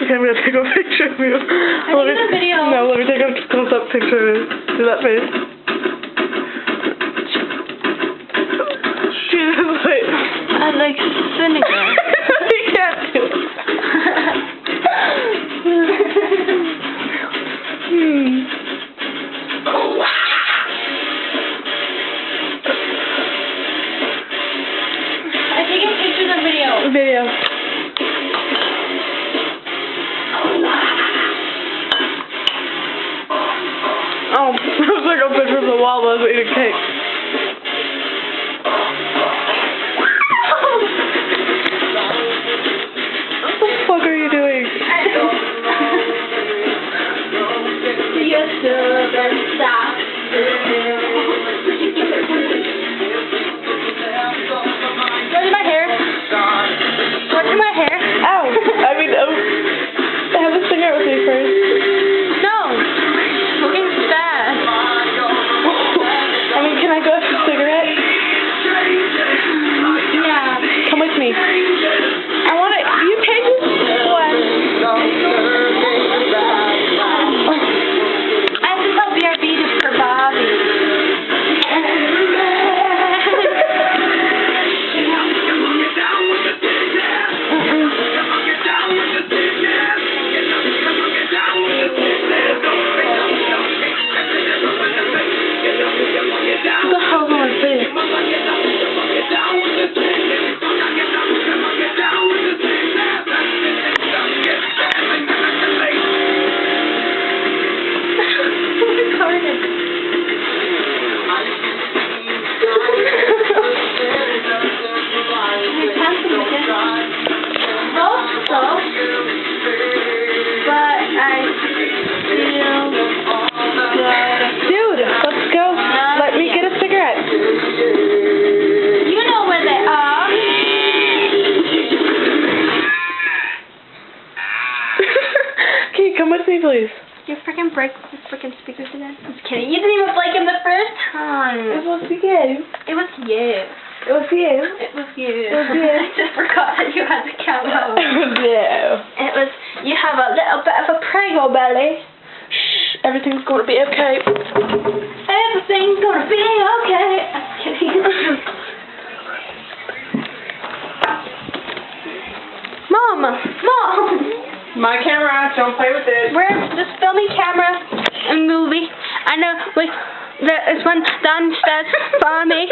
Okay, I'm gonna take a picture of you. I need a video. No, let me take a close-up picture of you. Do that face. She is like... I like vinegar. You can't do it. I taking pictures and video. Video. Oh, that was like a picture of the wall while I was eating cake. What the fuck are you doing? Yes, sir. Stop. Where's my hair? Where's my hair? Ow! I mean, have a cigarette with me first. No. Smoking fast. I mean, can I go have a cigarette? Yeah. Come with me. I want to. You paid this one. I have to tell BRB to for Bobby. What the hell's on my face? Dude, let's go. Let me get a cigarette. You know where they are. Okay, come with me, please. You freaking break the freaking speakers again. I'm just kidding. You didn't even break them the first time. It was you. It was you. It was you. It was you. It was you. I just forgot that you had the camera. No. It was, you have a little bit of a prego belly. Shh, everything's going to be okay. Everything's gonna be okay. I'm kidding. Mom! My camera, don't play with it. We're just filming camera and movie. I know, wait, there is one downstairs for me.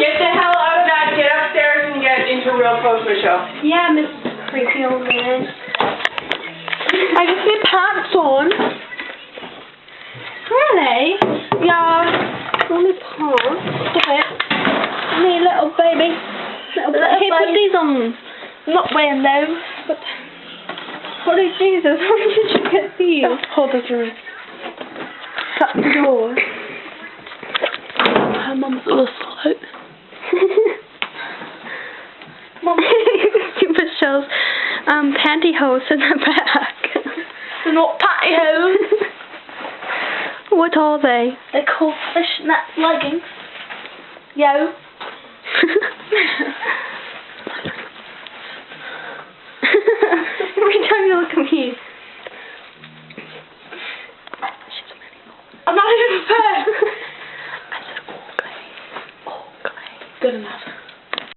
Get the hell out of that. Get upstairs and get into real close Michelle. Yeah, Miss Creepy Old Man. I can see pants on. Really? Yeah. Only pants. Stop it. Me little baby. Hey, put these on. I'm not wearing those. But Holy Jesus, how did you get these? hold this for me. Shut the door. Her mum's a little slut. Mom, Michelle's pantyhose in the back. They're not pantyhose. What are they? They're called fishnet leggings. Yo. Every time you look at me. I'm not even fair. I said okay. Good enough.